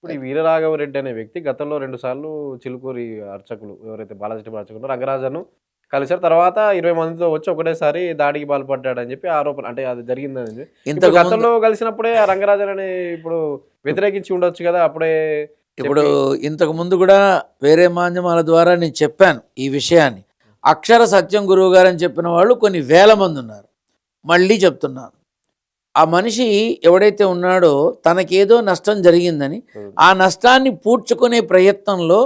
ఇప్పుడు ఈ వీరరాఘవరెడ్డి అనే వ్యక్తి గతంలో 2 సార్లు చిలుకూరి అర్చకులు ఎవరైతే బాలాజీ టెంపుల్ అర్చకులు రంగరాజను కలిసారు. తర్వాత 20 మందితో వచ్చి ఒకటేసారి దాడికి పాల్పడ్డాడని చెప్పి ఆరోపణ. అంటే అది జరిగిందని. ఇప్పుడు ఇంతకు ముందు గతంలో కలిసినప్పుడే ఆ రంగరాజన్ని ఇప్పుడు వ్యతిరేకించి ఉండొచ్చు గదా! అప్పుడే ఇప్పుడు చెప్పి ఇంతకు ముందు కూడా వేరే మాధ్యమాల ద్వారా నేను చెప్పాను ఈ విషయాన్ని. అక్షర సత్యం గురువు గారు అని చెప్పిన వాళ్ళు కొన్ని వేల మంది ఉన్నారు. మళ్ళీ చెప్తున్నాను, ఆ మనిషి ఎవడైతే ఉన్నాడో తనకేదో నష్టం జరిగిందని హ్మ్. ఆ నష్టాన్ని పూడ్చుకునే ప్రయత్నంలో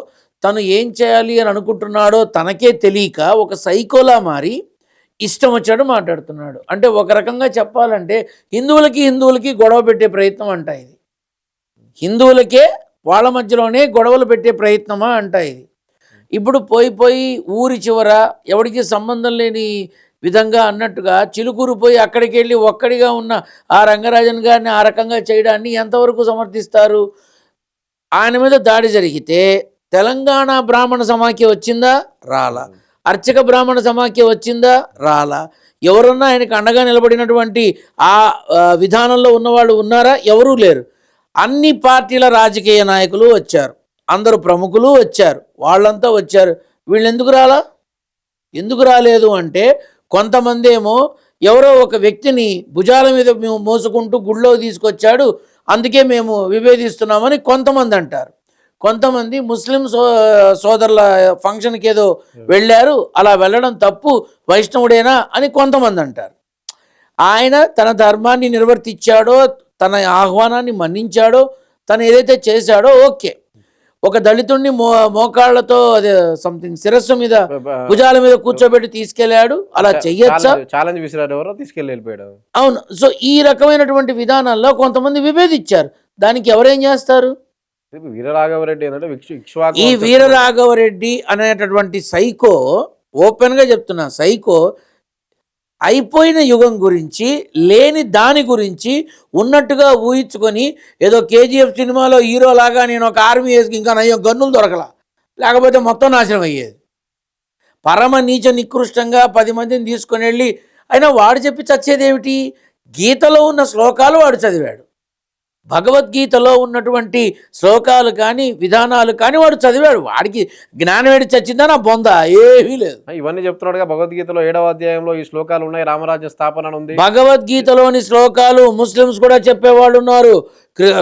తను ఏం చేయాలి అని అనుకుంటున్నాడో తనకే తెలియక ఒక సైకోలా మారి ఇష్టం వచ్చాడు మాట్లాడుతున్నాడు. అంటే ఒక రకంగా చెప్పాలంటే హిందువులకి గొడవ పెట్టే ప్రయత్నం అంట ఇది. హిందువులకే వాళ్ళ మధ్యలోనే గొడవలు పెట్టే ప్రయత్నమా అంట ఇది. ఇప్పుడు పోయి ఊరి చివర ఎవరికి సంబంధం లేని విధంగా అన్నట్టుగా చిలుకూరు పోయి అక్కడికి వెళ్ళి ఒక్కడిగా ఉన్న ఆ రంగరాజన్ గారిని ఆ రకంగా చేయడాన్ని ఎంతవరకు సమర్థిస్తారు? ఆయన మీద దాడి జరిగితే తెలంగాణ బ్రాహ్మణ సమాఖ్య వచ్చిందా? రాలా. హ్మ్. అర్చక బ్రాహ్మణ సమాఖ్య వచ్చిందా? రాలా. ఎవరన్నా ఆయనకు అండగా నిలబడినటువంటి ఆ విధానంలో ఉన్నవాళ్ళు ఉన్నారా? ఎవరూ లేరు. అన్ని పార్టీల రాజకీయ నాయకులు వచ్చారు, అందరూ ప్రముఖులు వచ్చారు, వాళ్ళంతా వచ్చారు. వీళ్ళు ఎందుకు రాలా? ఎందుకు రాలేదు అంటే కొంతమంది ఏమో ఎవరో ఒక వ్యక్తిని భుజాల మీద మోసుకుంటూ గుళ్ళో తీసుకొచ్చాడు, అందుకే మేము విభేదిస్తున్నామని కొంతమంది అంటారు. కొంతమంది ముస్లిం సోదరుల ఫంక్షన్కి ఏదో వెళ్ళారు, అలా వెళ్ళడం తప్పు, వైష్ణవుడేనా అని కొంతమంది అంటారు. ఆయన తన ధర్మాన్ని నిర్వర్తించాడో, తన ఆహ్వానాన్ని మన్నించాడో, తను ఏదైతే చేశాడో ఓకే. ఒక దళితుడిని మోకాళ్లతో అదే సంథింగ్ శిరస్సు మీద భుజాల మీద కూర్చోబెట్టి తీసుకెళ్ళాడు, అలా చెయ్యొచ్చా? ఛాలెంజ్ విసిరాడు ఎవరో తీసుకెళ్ళి వెళ్ళిపోయాడు. అవును. సో ఈ రకమైనటువంటి విధానాల్లో కొంతమంది విభేదించారు. దానికి ఎవరేం చేస్తారు? వీరరాఘవరెడ్డి ఏంటంటే ఇక్ష్వాకు ఈ వంశస్థుడు. వీరరాఘవరెడ్డి అనేటటువంటి సైకో, ఓపెన్గా చెప్తున్నా, సైకో అయిపోయిన యుగం గురించి, లేని దాని గురించి ఉన్నట్టుగా ఊహించుకొని ఏదో కేజీఎఫ్ సినిమాలో హీరో లాగా నేను ఒక ఆర్మీ వేసుకు ఇంకా నయ్యో గన్నులు దొరకలా, లేకపోతే మొత్తం నాశనం అయ్యేది. పరమ నీచ నికృష్టంగా 10 మందిని తీసుకొని వెళ్ళి, అయినా వాడు చెప్పి చచ్చేదేమిటి? గీతలో ఉన్న శ్లోకాలు వాడు చదివాడు, భగవద్గీతలో ఉన్నటువంటి శ్లోకాలు కానీ విధానాలు కానీ వాడు చదివాడు. వాడికి జ్ఞానం ఏడి చచ్చిందా? నా బొంద ఏమీ లేదు. ఇవన్నీ చెప్తున్నాడుగా భగవద్గీతలో 7వ అధ్యాయంలో ఈ శ్లోకాలు ఉన్నాయి, రామరాజ్య స్థాపన అని ఉంది. భగవద్గీతలోని శ్లోకాలు ముస్లిమ్స్ కూడా చెప్పేవాళ్ళు ఉన్నారు,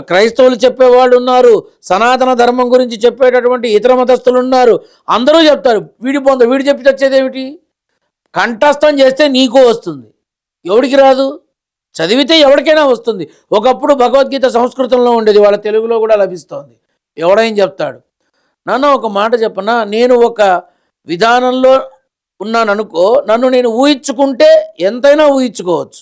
క్రైస్తవులు చెప్పేవాళ్ళు ఉన్నారు, సనాతన ధర్మం గురించి చెప్పేటటువంటి ఇతర మతస్థులు ఉన్నారు. అందరూ చెప్తారు. వీడి బొంద వీడు చెప్పి చచ్చేదేమిటి? కంఠస్థం చేస్తే నీకు వస్తుంది, ఎవడికి రాదు? చదివితే ఎవరికైనా వస్తుంది. ఒకప్పుడు భగవద్గీత సంస్కృతంలో ఉండేది, వాళ్ళ తెలుగులో కూడా లభిస్తోంది. ఎవడైనా చెప్తాడు. నాన్న ఒక మాట చెప్పనా, నేను ఒక విధానంలో ఉన్నాను అనుకో, నన్ను నేను ఊహించుకుంటే ఎంతైనా ఊహించుకోవచ్చు,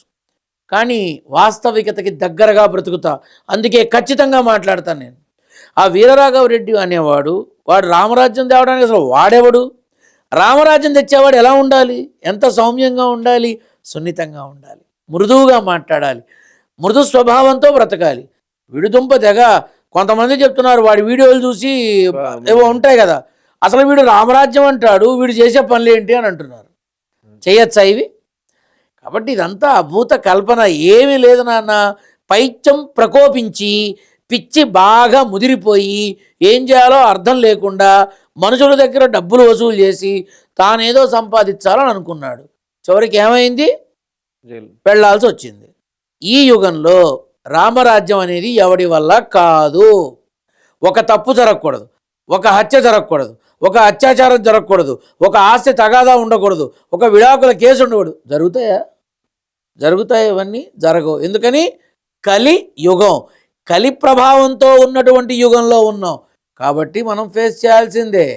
కానీ వాస్తవికతకి దగ్గరగా బ్రతుకుతా. అందుకే ఖచ్చితంగా మాట్లాడతాను నేను. ఆ వీరరాఘవరెడ్డి అనేవాడు, వాడు రామరాజ్యం తేవడానికి అసలు వాడేవాడు? రామరాజ్యం తెచ్చేవాడు ఎలా ఉండాలి? ఎంత సౌమ్యంగా ఉండాలి, సున్నితంగా ఉండాలి, మృదువుగా మాట్లాడాలి, మృదు స్వభావంతో బ్రతకాలి. విడుదుంప తెగ కొంతమంది చెప్తున్నారు, వాడి వీడియోలు చూసి ఏవో ఉంటాయి కదా, అసలు వీడు రామరాజ్యం అంటాడు, వీడు చేసే పనులు ఏంటి అని అంటున్నారు. చేయొచ్చా ఇవి? కాబట్టి ఇదంతా అభూత కల్పన, ఏమీ లేదు నాన్న. పైత్యం ప్రకోపించి పిచ్చి బాగా ముదిరిపోయి ఏం చేయాలో అర్థం లేకుండా మనుషుల దగ్గర డబ్బులు వసూలు చేసి తానేదో సంపాదించాలని అనుకున్నాడు. చివరికి ఏమైంది? వెళ్ళాల్సి వచ్చింది. ఈ యుగంలో రామరాజ్యం అనేది ఎవడి వల్ల కాదు. ఒక తప్పు జరగకూడదు, ఒక హత్య జరగకూడదు, ఒక అత్యాచారం జరగకూడదు, ఒక ఆస్తి తగాదా ఉండకూడదు, ఒక విడాకుల కేసు ఉండకూడదు. జరుగుతాయా ఇవన్నీ? జరగవు. ఎందుకని? కలి యుగం, కలి ప్రభావంతో ఉన్నటువంటి యుగంలో ఉన్నాం కాబట్టి మనం ఫేస్ చేయాల్సిందే.